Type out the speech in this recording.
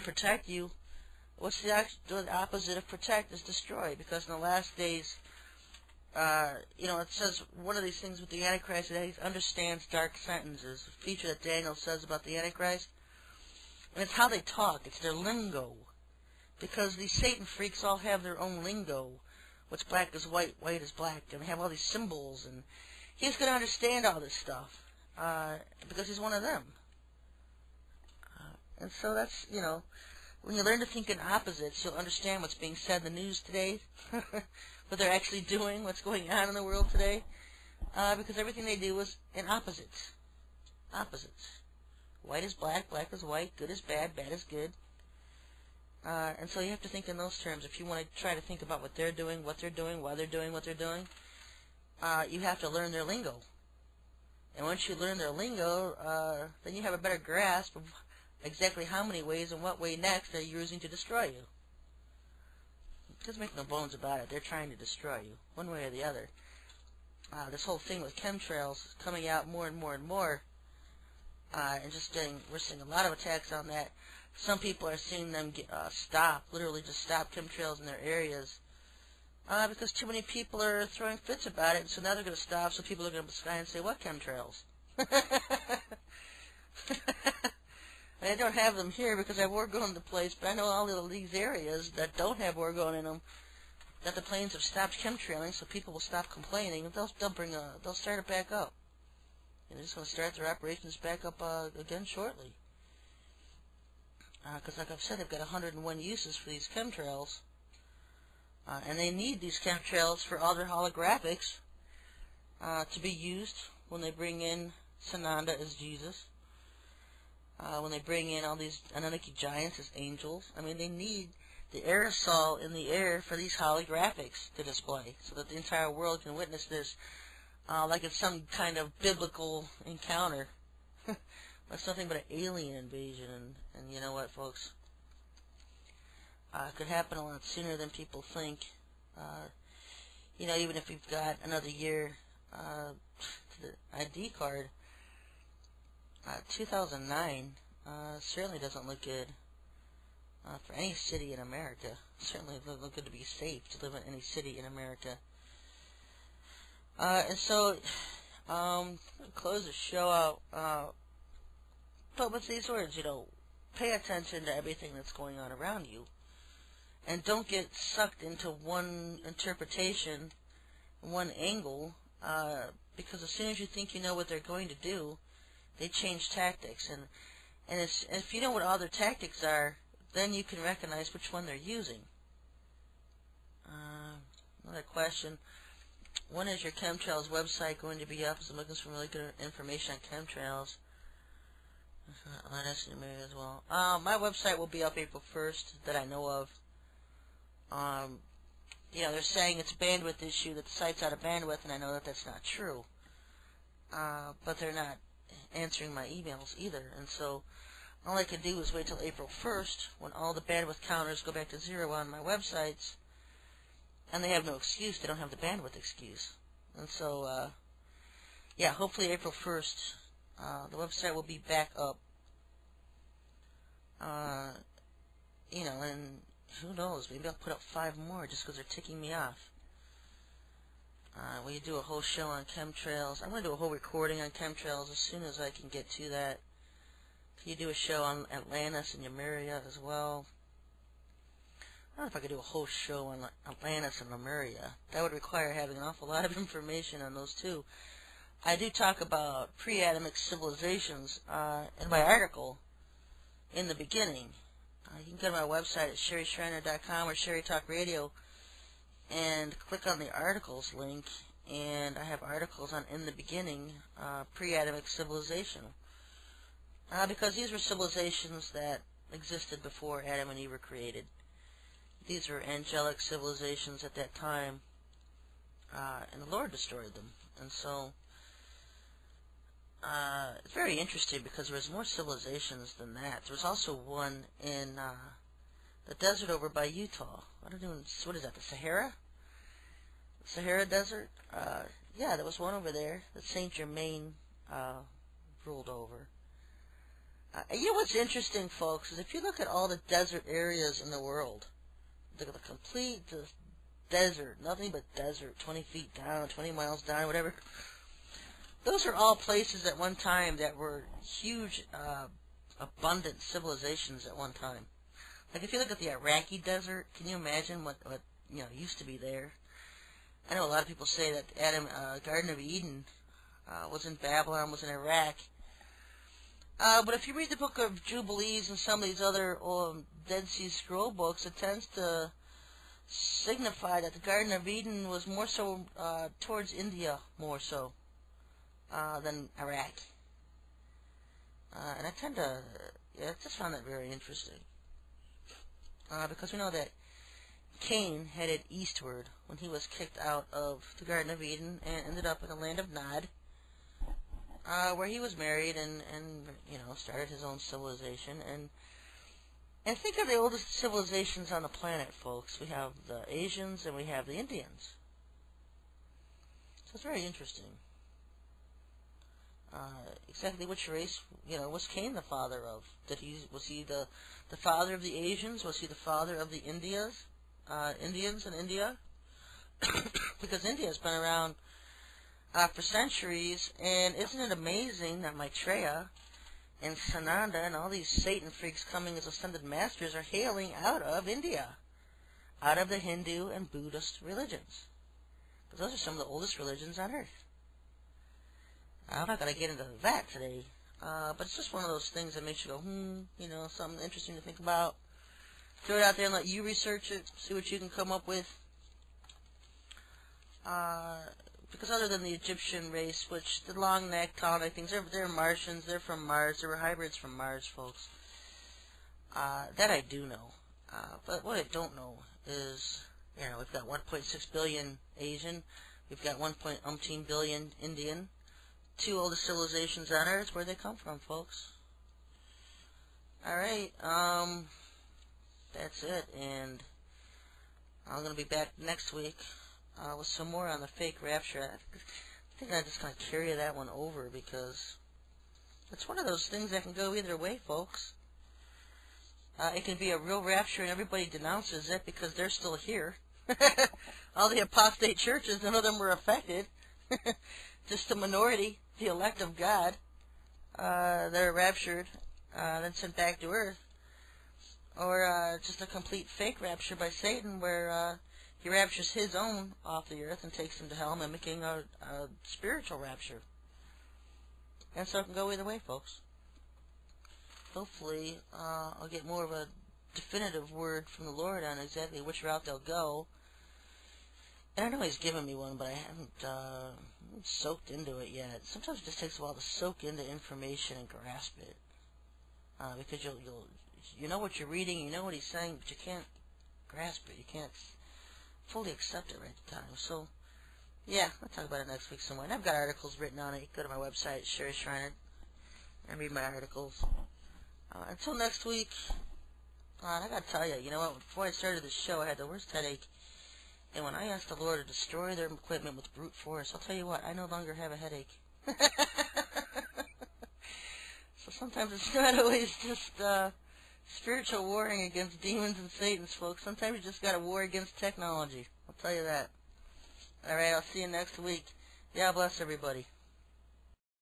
protect you. What's the opposite of protect is destroy, because in the last days, it says one of these things with the Antichrist is that he understands dark sentences, a feature that Daniel says about the Antichrist. And it's how they talk. It's their lingo. Because these Satan freaks all have their own lingo. What's black is white, white is black, and they have all these symbols, and he's going to understand all this stuff, because he's one of them. And so that's, when you learn to think in opposites, you'll understand what's being said in the news today, what they're actually doing, what's going on in the world today, because everything they do is in opposites. Opposites. White is black, black is white, good is bad, bad is good. And so you have to think in those terms. If you want to try to think about what they're doing, why they're doing what they're doing, you have to learn their lingo. And once you learn their lingo, then you have a better grasp of exactly how many ways and what way next they're using to destroy you. Just make no bones about it. They're trying to destroy you, one way or the other. This whole thing with chemtrails is coming out more and more and more. And we're seeing a lot of attacks on that. Some people are seeing them literally just stop chemtrails in their areas, because too many people are throwing fits about it, and so now they're going to stop, so people are going to sky and say, what chemtrails? I don't have them here because I have war going in the place, but I know all of these areas that don't have war going in them, that the planes have stopped chemtrailing, so people will stop complaining, and they'll start it back up. And they're just going to start their operations back up again shortly. Because like I've said, they've got 101 uses for these chemtrails. And they need these chemtrails for all their holographics to be used when they bring in Sananda as Jesus. When they bring in all these Anunnaki giants as angels. I mean, they need the aerosol in the air for these holographics to display, so that the entire world can witness this like it's some kind of biblical encounter. It's nothing but an alien invasion, and you know what, folks? It could happen a lot sooner than people think. Even if we've got another year to the ID card, 2009 certainly doesn't look good for any city in America. Certainly doesn't look good to be safe to live in any city in America. And so, close the show out, but with these words, pay attention to everything that's going on around you, and don't get sucked into one interpretation, one angle, because as soon as you think you know what they're going to do, they change tactics, and if you know what all their tactics are, then you can recognize which one they're using. Another question. When is your chemtrails website going to be up? I'm looking for some really good information on chemtrails. That's me as well. My website will be up April 1st, that I know of. They're saying it's a bandwidth issue, that the site's out of bandwidth, and I know that that's not true. But they're not answering my emails either, and so all I can do is wait till April 1st, when all the bandwidth counters go back to 0 on my websites, and they have no excuse. They don't have the bandwidth excuse. And so, hopefully April 1st, the website will be back up. And who knows, maybe I'll put up 5 more just because they're ticking me off. We do a whole show on chemtrails. I'm going to do a whole recording on chemtrails as soon as I can get to that. You do a show on Atlantis and Lemuria as well. I don't know if I could do a whole show on Atlantis and Lemuria. That would require having an awful lot of information on those two. I do talk about pre-Adamic civilizations in my article in the beginning. You can go to my website at SherryShriner.com or SherryTalkRadio and click on the articles link, and I have articles on in the beginning, pre-Adamic civilization. Because these were civilizations that existed before Adam and Eve were created. These were angelic civilizations at that time, and the Lord destroyed them. And so, it's very interesting because there was more civilizations than that. There was also one in the desert over by Utah. What is that, the Sahara? The Sahara Desert? Yeah, there was one over there that Saint Germain ruled over. You know what's interesting, folks, is if you look at all the desert areas in the world, the complete desert, nothing but desert, 20 feet down, 20 miles down, whatever, those are all places at one time that were huge, abundant civilizations at one time. Like if you look at the Iraqi desert, can you imagine what used to be there? I know a lot of people say that Garden of Eden was in Babylon, was in Iraq. But if you read the Book of Jubilees and some of these other Dead Sea Scroll books, it tends to signify that the Garden of Eden was more so towards India, more so than Iraq. And I just found that very interesting. Because we know that Cain headed eastward when he was kicked out of the Garden of Eden and ended up in the land of Nod, where he was married and started his own civilization. And think of the oldest civilizations on the planet, folks. We have the Asians and we have the Indians. So it's very interesting. Exactly which race, was Cain the father of? Was he the father of the Asians? Was he the father of the Indians in India? Because India's been around for centuries, and isn't it amazing that Maitreya and Sananda and all these Satan freaks coming as ascended masters are hailing out of India, out of the Hindu and Buddhist religions? Because those are some of the oldest religions on earth. I'm not going to get into that today, but it's just one of those things that makes you go, something interesting to think about. Throw it out there and let you research it, see what you can come up with. Because other than the Egyptian race, which the long neck, tall neck things, they're Martians, they're from Mars, they were hybrids from Mars, folks. That I do know. But what I don't know is, we've got 1.6 billion Asian, we've got 1.umpteen billion Indian. Two oldest civilizations on Earth. Where'd they come from, folks? Alright, that's it, and I'm going to be back next week with some more on the fake rapture. I think I'm just going to carry that one over because it's one of those things that can go either way, folks. It can be a real rapture and everybody denounces it because they're still here. All the apostate churches, none of them were affected. Just a minority, the elect of God, they're raptured, then sent back to earth. Or just a complete fake rapture by Satan where he raptures his own off the earth and takes them to hell, mimicking a spiritual rapture. And so it can go either way, folks. Hopefully, I'll get more of a definitive word from the Lord on exactly which route they'll go. And I know He's given me one, but I haven't soaked into it yet. Sometimes it just takes a while to soak into information and grasp it, because you know what you're reading, you know what He's saying, but you can't grasp it. You can't fully accept it right at the time. So, yeah, I'll talk about it next week somewhere. And I've got articles written on it. You can go to my website, Sherry Shriner, and read my articles. Until next week, I got to tell you, you know what? Before I started this show, I had the worst headache. And when I asked the Lord to destroy their equipment with brute force, I'll tell you what, I no longer have a headache. So sometimes it's not always just spiritual warring against demons and Satans, folks. Sometimes you just got to war against technology. I'll tell you that. Alright, I'll see you next week. God bless everybody.